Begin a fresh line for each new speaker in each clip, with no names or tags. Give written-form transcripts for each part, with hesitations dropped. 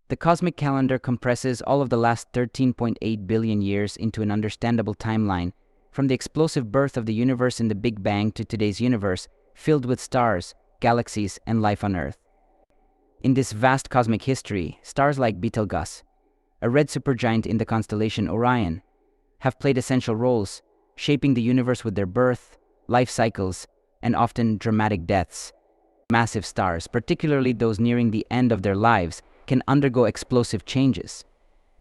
The cosmic calendar compresses all of the last 13.8 billion years into an understandable timeline, from the explosive birth of the universe in the Big Bang to today's universe, filled with stars, galaxies, and life on Earth. In this vast cosmic history, stars like Betelgeuse, a red supergiant in the constellation Orion, have played essential roles, shaping the universe with their birth, life cycles, and often dramatic deaths. Massive stars, particularly those nearing the end of their lives, can undergo explosive changes.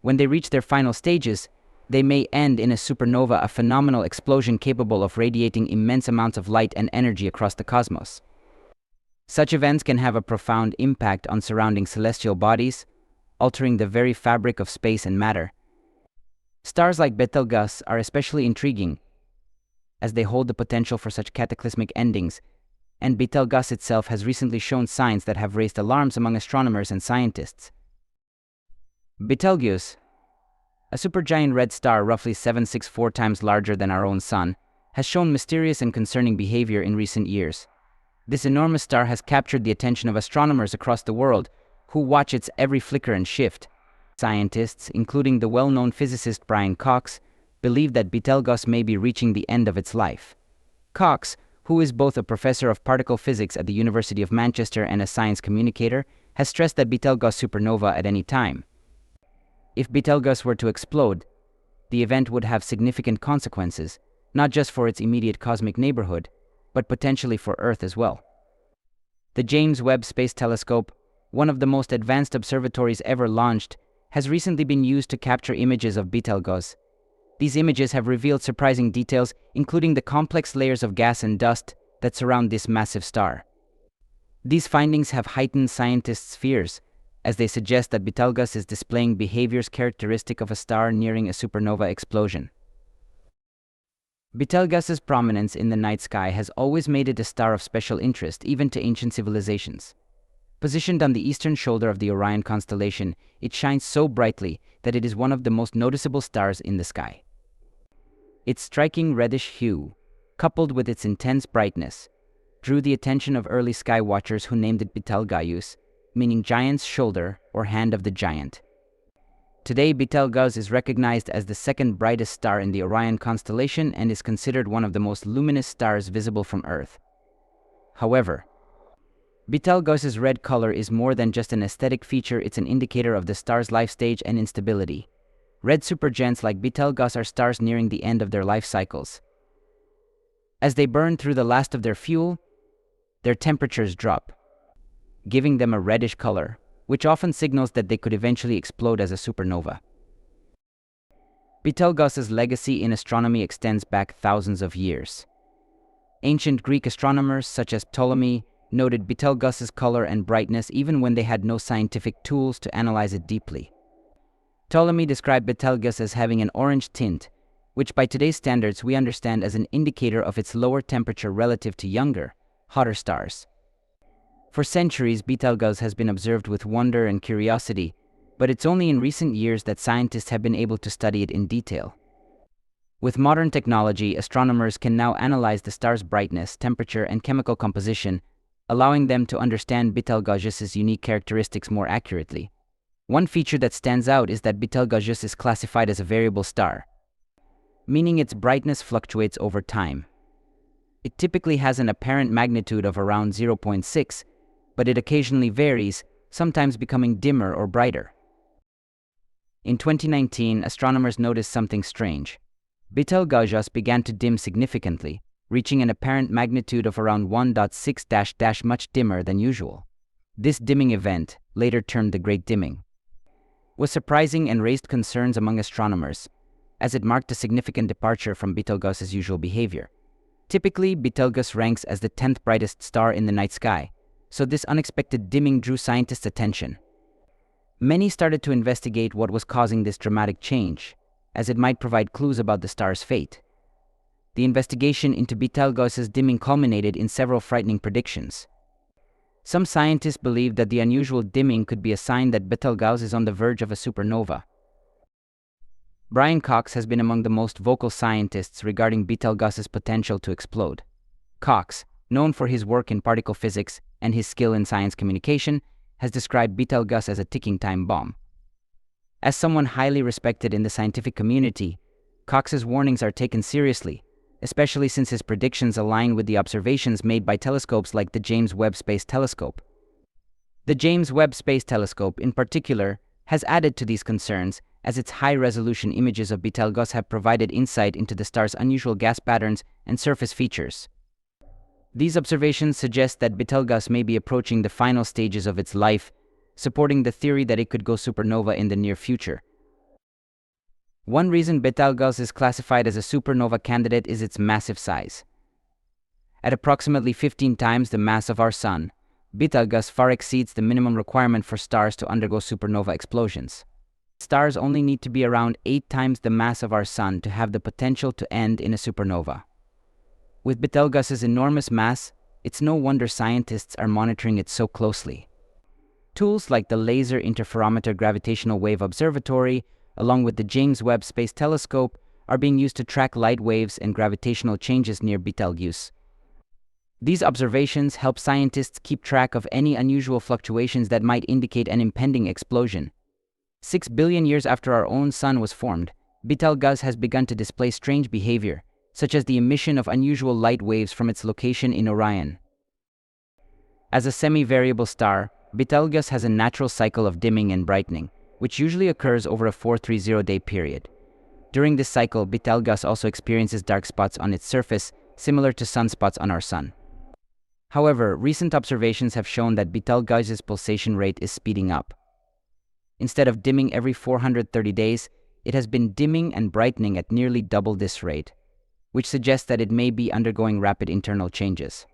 When they reach their final stages, they may end in a supernova, a phenomenal explosion capable of radiating immense amounts of light and energy across the cosmos. Such events can have a profound impact on surrounding celestial bodies, altering the very fabric of space and matter. Stars like Betelgeuse are especially intriguing, as they hold the potential for such cataclysmic endings, and Betelgeuse itself has recently shown signs that have raised alarms among astronomers and scientists. Betelgeuse, a supergiant red star roughly 764 times larger than our own Sun, has shown mysterious and concerning behavior in recent years. This enormous star has captured the attention of astronomers across the world, who watch its every flicker and shift. Scientists, including the well-known physicist Brian Cox, believe that Betelgeuse may be reaching the end of its life. Cox, who is both a professor of particle physics at the University of Manchester and a science communicator, has stressed that Betelgeuse supernova at any time. If Betelgeuse were to explode, the event would have significant consequences, not just for its immediate cosmic neighborhood, but potentially for Earth as well. The James Webb Space Telescope, one of the most advanced observatories ever launched, has recently been used to capture images of Betelgeuse. These images have revealed surprising details, including the complex layers of gas and dust that surround this massive star. These findings have heightened scientists' fears, as they suggest that Betelgeuse is displaying behaviors characteristic of a star nearing a supernova explosion. Betelgeuse's prominence in the night sky has always made it a star of special interest, even to ancient civilizations. Positioned on the eastern shoulder of the Orion Constellation, it shines so brightly that it is one of the most noticeable stars in the sky. Its striking reddish hue, coupled with its intense brightness, drew the attention of early sky watchers who named it Betelgeuse, meaning giant's shoulder or hand of the giant. Today, Betelgeuse is recognized as the second brightest star in the Orion constellation and is considered one of the most luminous stars visible from Earth. However, Betelgeuse's red color is more than just an aesthetic feature, it's an indicator of the star's life stage and instability. Red supergiants like Betelgeuse are stars nearing the end of their life cycles. As they burn through the last of their fuel, their temperatures drop, giving them a reddish color, which often signals that they could eventually explode as a supernova. Betelgeuse's legacy in astronomy extends back thousands of years. Ancient Greek astronomers such as Ptolemy noted Betelgeuse's color and brightness even when they had no scientific tools to analyze it deeply. Ptolemy described Betelgeuse as having an orange tint, which by today's standards we understand as an indicator of its lower temperature relative to younger, hotter stars. For centuries, Betelgeuse has been observed with wonder and curiosity, but it's only in recent years that scientists have been able to study it in detail. With modern technology, astronomers can now analyze the star's brightness, temperature, and chemical composition, allowing them to understand Betelgeuse's unique characteristics more accurately. One feature that stands out is that Betelgeuse is classified as a variable star, meaning its brightness fluctuates over time. It typically has an apparent magnitude of around 0.6, but it occasionally varies, sometimes becoming dimmer or brighter. In 2019, astronomers noticed something strange. Betelgeuse began to dim significantly, reaching an apparent magnitude of around 1.6 much dimmer than usual. This dimming event, later termed the Great Dimming, was surprising and raised concerns among astronomers, as it marked a significant departure from Betelgeuse's usual behavior. Typically, Betelgeuse ranks as the 10th brightest star in the night sky, so this unexpected dimming drew scientists' attention. Many started to investigate what was causing this dramatic change, as it might provide clues about the star's fate. The investigation into Betelgeuse's dimming culminated in several frightening predictions. Some scientists believe that the unusual dimming could be a sign that Betelgeuse is on the verge of a supernova. Brian Cox has been among the most vocal scientists regarding Betelgeuse's potential to explode. Cox, known for his work in particle physics and his skill in science communication, has described Betelgeuse as a ticking time bomb. As someone highly respected in the scientific community, Cox's warnings are taken seriously, especially since his predictions align with the observations made by telescopes like the James Webb Space Telescope. The James Webb Space Telescope, in particular, has added to these concerns, as its high-resolution images of Betelgeuse have provided insight into the star's unusual gas patterns and surface features. These observations suggest that Betelgeuse may be approaching the final stages of its life, supporting the theory that it could go supernova in the near future. One reason Betelgeuse is classified as a supernova candidate is its massive size. At approximately 15 times the mass of our Sun, Betelgeuse far exceeds the minimum requirement for stars to undergo supernova explosions. Stars only need to be around 8 times the mass of our Sun to have the potential to end in a supernova. With Betelgeuse's enormous mass, it's no wonder scientists are monitoring it so closely. Tools like the Laser Interferometer Gravitational Wave Observatory, along with the James Webb Space Telescope, are being used to track light waves and gravitational changes near Betelgeuse. These observations help scientists keep track of any unusual fluctuations that might indicate an impending explosion. 6 billion years after our own Sun was formed, Betelgeuse has begun to display strange behavior, such as the emission of unusual light waves from its location in Orion. As a semi-variable star, Betelgeuse has a natural cycle of dimming and brightening, which usually occurs over a 430-day period. During this cycle, Betelgeuse also experiences dark spots on its surface, similar to sunspots on our Sun. However, recent observations have shown that Betelgeuse's pulsation rate is speeding up. Instead of dimming every 430 days, it has been dimming and brightening at nearly double this rate, which suggests that it may be undergoing rapid internal changes.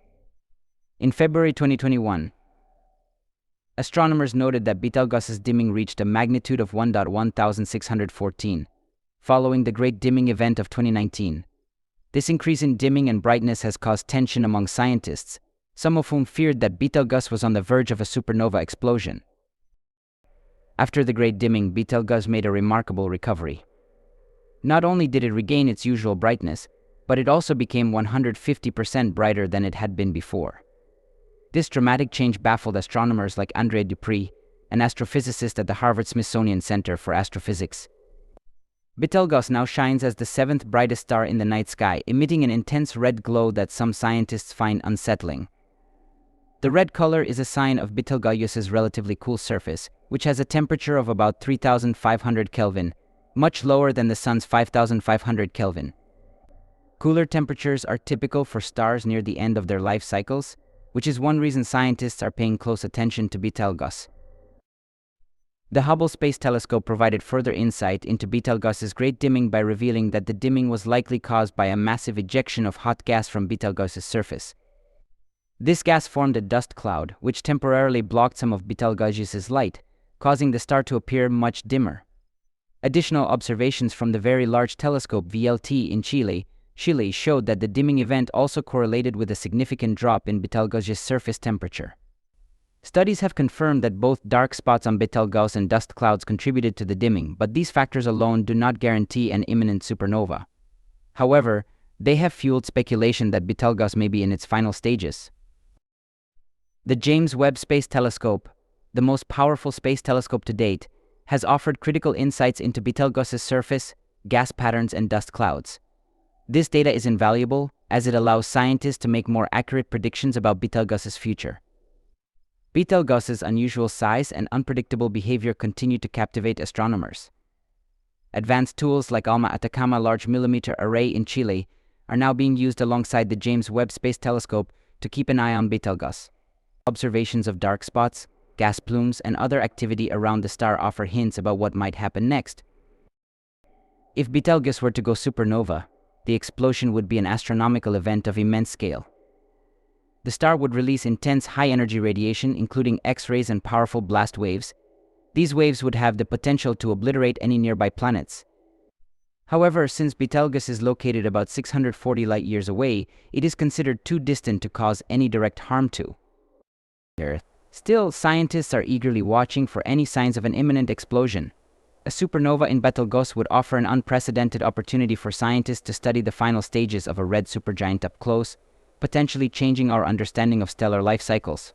In February 2021, astronomers noted that Betelgeuse's dimming reached a magnitude of 1.1614, following the Great Dimming Event of 2019. This increase in dimming and brightness has caused tension among scientists, some of whom feared that Betelgeuse was on the verge of a supernova explosion. After the Great Dimming, Betelgeuse made a remarkable recovery. Not only did it regain its usual brightness, but it also became 150% brighter than it had been before. This dramatic change baffled astronomers like André Dupré, an astrophysicist at the Harvard-Smithsonian Center for Astrophysics. Betelgeuse now shines as the 7th brightest star in the night sky, emitting an intense red glow that some scientists find unsettling. The red color is a sign of Betelgeuse's relatively cool surface, which has a temperature of about 3,500 Kelvin, much lower than the Sun's 5,500 Kelvin. Cooler temperatures are typical for stars near the end of their life cycles, which is one reason scientists are paying close attention to Betelgeuse. The Hubble Space Telescope provided further insight into Betelgeuse's great dimming by revealing that the dimming was likely caused by a massive ejection of hot gas from Betelgeuse's surface. This gas formed a dust cloud, which temporarily blocked some of Betelgeuse's light, causing the star to appear much dimmer. Additional observations from the Very Large Telescope VLT in Chile showed that the dimming event also correlated with a significant drop in Betelgeuse's surface temperature. Studies have confirmed that both dark spots on Betelgeuse and dust clouds contributed to the dimming, but these factors alone do not guarantee an imminent supernova. However, they have fueled speculation that Betelgeuse may be in its final stages. The James Webb Space Telescope, the most powerful space telescope to date, has offered critical insights into Betelgeuse's surface, gas patterns, and dust clouds. This data is invaluable, as it allows scientists to make more accurate predictions about Betelgeuse's future. Betelgeuse's unusual size and unpredictable behavior continue to captivate astronomers. Advanced tools like ALMA Atacama Large Millimeter Array in Chile are now being used alongside the James Webb Space Telescope to keep an eye on Betelgeuse. Observations of dark spots, gas plumes, and other activity around the star offer hints about what might happen next. If Betelgeuse were to go supernova, the explosion would be an astronomical event of immense scale. The star would release intense high-energy radiation, including X-rays and powerful blast waves. These waves would have the potential to obliterate any nearby planets. However, since Betelgeuse is located about 640 light-years away, it is considered too distant to cause any direct harm to Earth. Still, scientists are eagerly watching for any signs of an imminent explosion. A supernova in Betelgeuse would offer an unprecedented opportunity for scientists to study the final stages of a red supergiant up close, potentially changing our understanding of stellar life cycles.